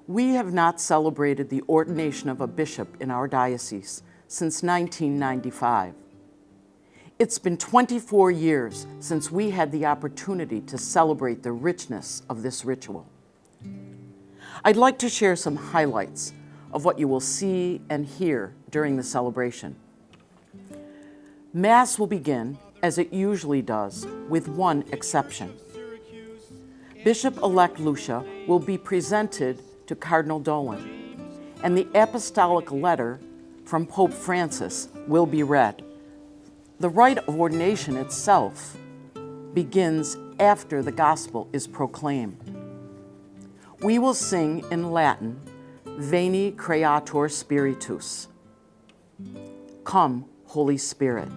We have not celebrated the ordination of a bishop in our diocese since 1995. It's been 24 years since we had the opportunity to celebrate the richness of this ritual. I'd like to share some highlights of what you will see and hear during the celebration. Mass will begin, as it usually does, with one exception. Bishop-elect Lucia will be presented to Cardinal Dolan, and the apostolic letter from Pope Francis will be read. The rite of ordination itself begins after the gospel is proclaimed. We will sing in Latin, Veni Creator Spiritus. Come, Holy Spirit.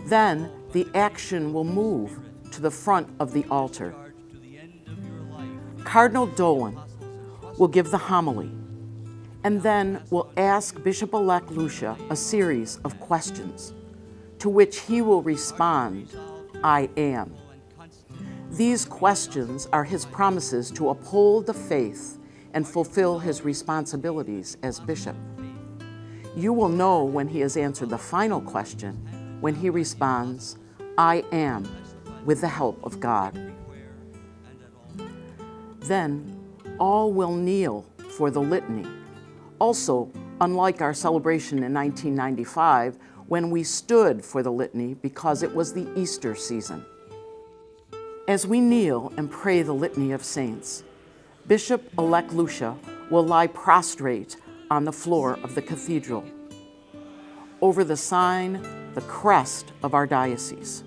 Then the action will move to the front of the altar. Cardinal Dolan will give the homily, and then will ask Bishop-elect Lucia a series of questions, to which he will respond, I am. These questions are his promises to uphold the faith and fulfill his responsibilities as bishop. You will know when he has answered the final question, when he responds, I am, with the help of God. Then all will kneel for the litany. Also, unlike our celebration in 1995, when we stood for the litany because it was the Easter season. As we kneel and pray the Litany of Saints, Bishop-elect Lucia will lie prostrate on the floor of the cathedral, over the sign, the crest of our diocese.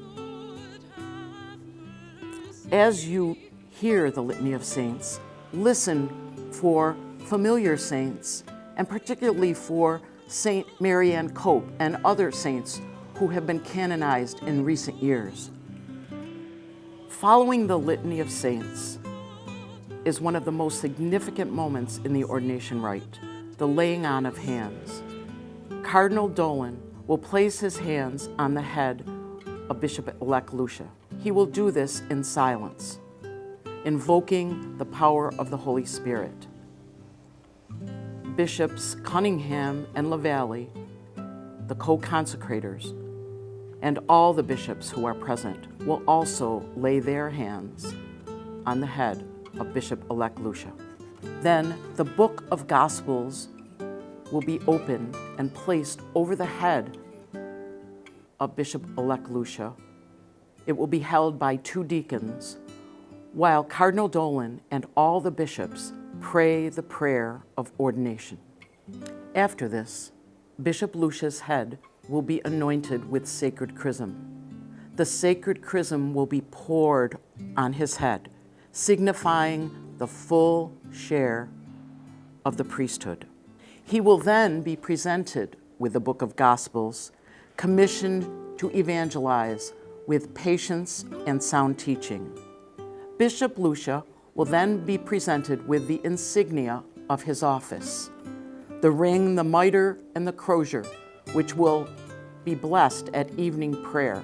As you hear the Litany of Saints, listen for familiar saints, and particularly for Saint Marianne Cope and other saints who have been canonized in recent years. Following the Litany of Saints is one of the most significant moments in the ordination rite, the laying on of hands. Cardinal Dolan will place his hands on the head of Bishop-elect Lucia. He will do this in silence, invoking the power of the Holy Spirit. Bishops Cunningham and LaValle, the co-consecrators, and all the bishops who are present will also lay their hands on the head of Bishop-elect Lucia. Then the Book of Gospels will be opened and placed over the head of Bishop-elect Lucia. It will be held by two deacons, while Cardinal Dolan and all the bishops pray the prayer of ordination. After this, Bishop Lucia's head will be anointed with sacred chrism. The sacred chrism will be poured on his head, signifying the full share of the priesthood. He will then be presented with the Book of Gospels, commissioned to evangelize with patience and sound teaching. Bishop Lucia will then be presented with the insignia of his office, the ring, the mitre, and the crozier, which will be blessed at evening prayer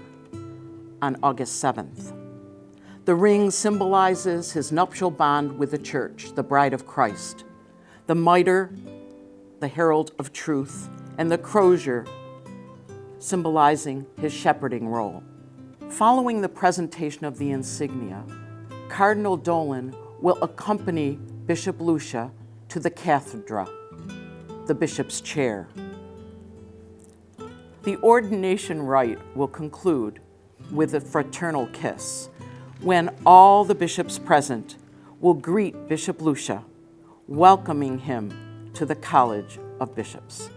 on August 7th. The ring symbolizes his nuptial bond with the Church, the bride of Christ. The mitre, the herald of truth, and the crozier, symbolizing his shepherding role. Following the presentation of the insignia, Cardinal Dolan will accompany Bishop Lucia to the cathedra, the bishop's chair. The ordination rite will conclude with a fraternal kiss, when all the bishops present will greet Bishop Lucia, welcoming him to the College of Bishops.